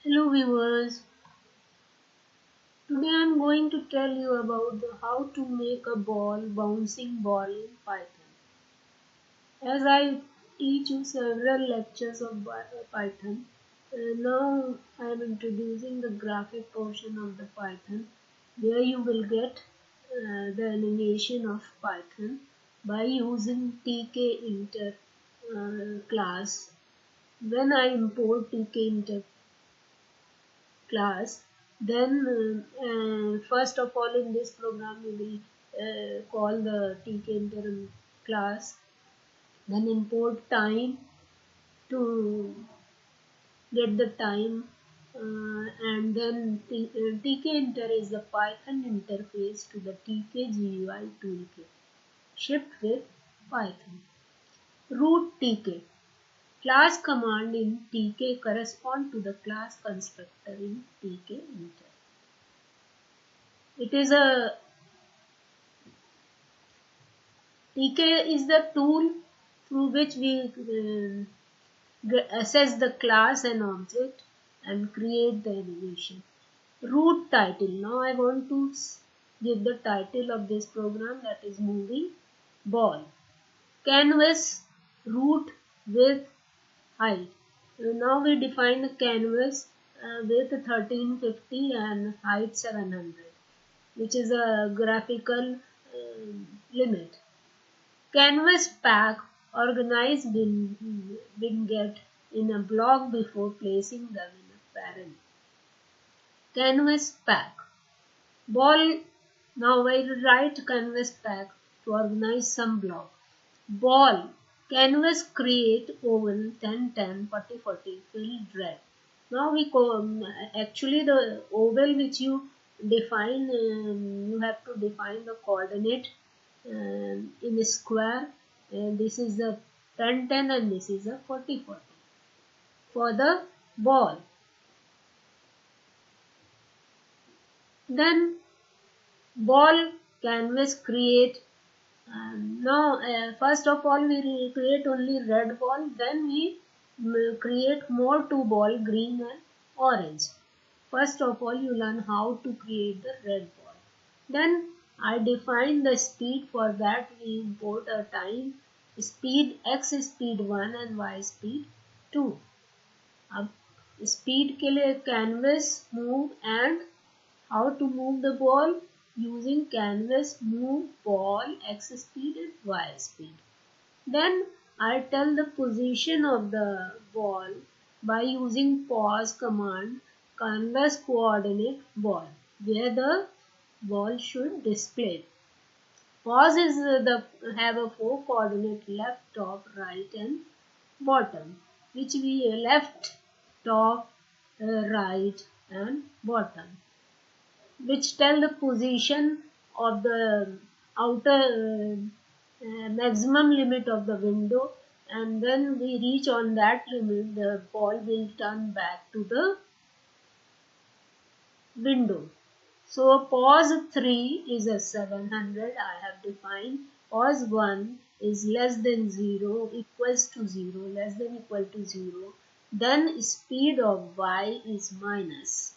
Hello viewers, today I am going to tell you about how to make a bouncing ball in Python. As I teach you several lectures of Python, now I am introducing the graphic portion of the Python where you will get the animation of Python by using Tkinter class. When I import Tkinter class, then first of all in this program we will call the Tkinter class, then import time to get the time, and then Tkinter is the Python interface to the Tk GUI toolkit shipped with Python. Root Tk class command in Tk correspond to the class constructor in Tkinter. It is a Tk is the tool through which we assess the class and object and create the animation. Root title. Now I want to give the title of this program, that is moving ball. Canvas, root, width, height. Now we define the canvas width 1350 and height 700, which is a graphical limit. Canvas pack, organize vignette in a block before placing them in a parent. Canvas pack. Ball. Now I write canvas pack to organize some block. Ball. Canvas create oval 10 10 40 40 fill red. Now we actually the oval which you define, you have to define the coordinate in a square. This is a 10 10 and this is a 40 40 for the ball. Then ball canvas create. Now first of all we create only red ball, then we create more two ball, green and orange. First of all you learn how to create the red ball. Then I define the speed. For that we import a time speed, x speed 1 and y speed 2. अब speed के लिए canvas move and how to move the ball using canvas move ball x speed and y speed. Then I tell the position of the ball by using pause command, canvas coordinate ball, where the ball should display. Pause is have a 4 coordinate left, top, right and bottom, which we left, top, right and bottom, which tell the position of the outer maximum limit of the window, and when we reach on that limit the ball will turn back to the window. So pause 3 is a 700 I have defined. Pause 1 is less than 0, equals to 0, less than equal to 0. Then speed of y is minus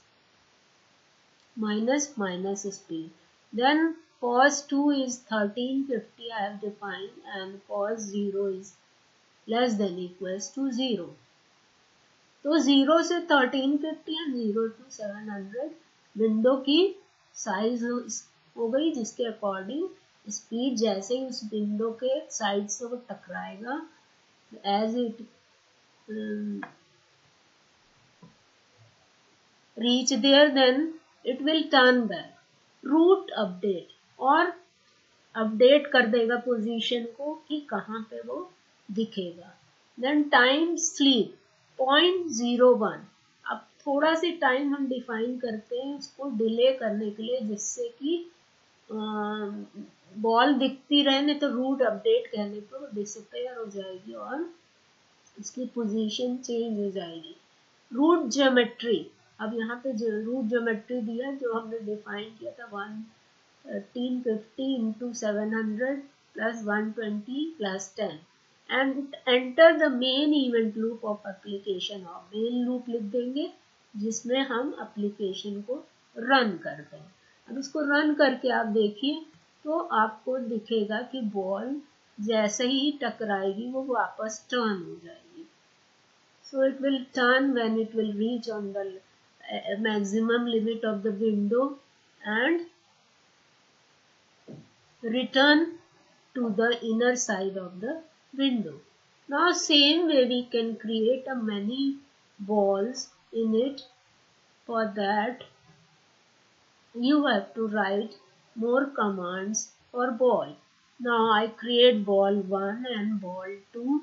speed. Then pause 2 is 1350 I have defined, and pause 0 is less than equals to 0. तो 0 से 1350 and 0 to 700 window की size हो गई, जिसके according speed जैसे ही उस window के side से वो टकराएगा, as it reach there then it will turn back. Route update, और अपडेट कर देगा पोजीशन को कि कहाँ पे वो दिखेगा. Then time sleep 0.01. अब थोड़ा सी टाइम हम डिफाइन करते हैं उसको डिले करने के लिए, जिससे कि बॉल दिखती रहे, नहीं तो रूट अपडेट कहने पर डिसअपेयर हो जाएगी और इसकी पोजीशन चेंज हो जाएगी. रूट ज्योमेट्री, अब यहाँ पे रूट ज्योमेट्री दिया जो हमने डिफाइन किया था 1350 into 700 plus 120 plus 10, and enter the main event loop of application. और मेन लूप लिख देंगे जिसमें हम एप्लीकेशन को रन करते हैं। अब इसको रन करके आप देखिए तो आपको दिखेगा कि बॉल जैसे ही टकराएगी वो वापस टर्न हो जाएगी। So it will turn when it will reach on the maximum limit of the window and return to the inner side of the window. Now same way we can create a many balls in it. For that you have to write more commands for ball. Now I create ball 1 and ball 2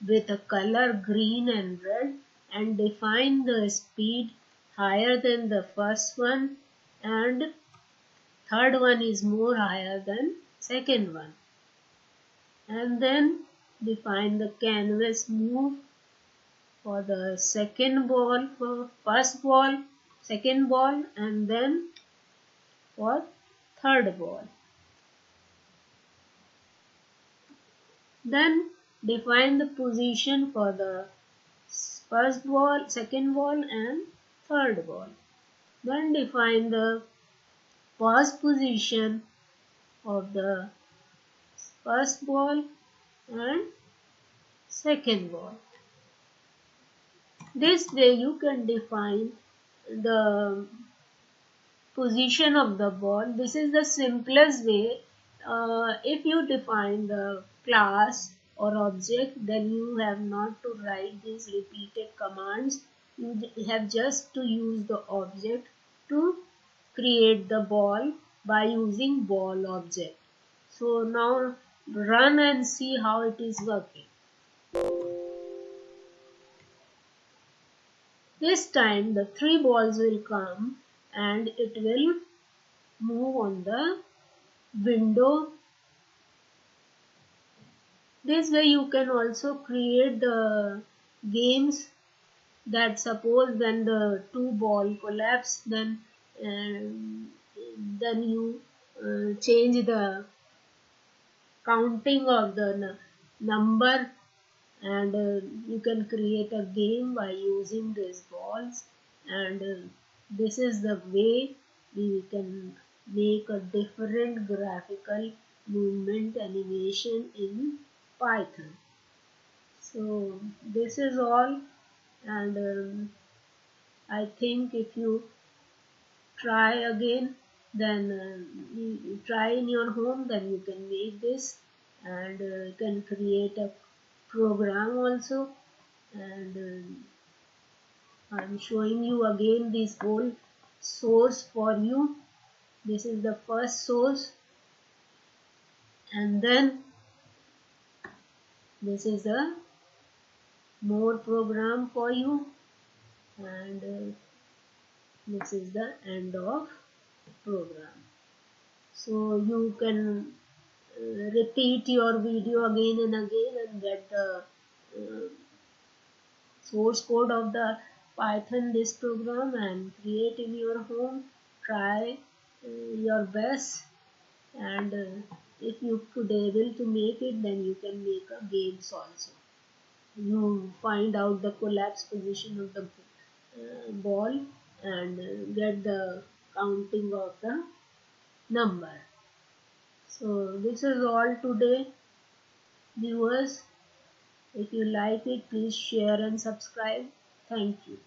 with a color green and red and define the speed higher than the first one and third one is more higher than second one. And then define the canvas move for the second ball, for first ball, second ball and then for third ball. Then define the position for the first ball, second ball and third ball. Then define the first position of the first ball and second ball. This way you can define the position of the ball. This is the simplest way. If you define the class or object, then you have not to write these repeated commands. You have just to use the object to create the ball by using ball object. So now run and see how it is working. This time the 3 balls will come and it will move on the window. This way you can also create the games that suppose when the 2 ball collapse, then you change the counting of the number and you can create a game by using these balls, and this is the way we can make a different graphical movement animation in Python. So this is all, and I think if you try again, then you try in your home, then you can make this and you can create a program also. And I'm showing you again this whole source for you. This is the first source, and then this is a more program for you, and this is the end of program. So you can repeat your video again and again and get the source code of the Python this program and create in your home. Try your best, and if you could able to make it, then you can make a games also. You find out the collapse position of the ball and get the counting of the number. So this is all today, viewers. If you like it, please share and subscribe. Thank you.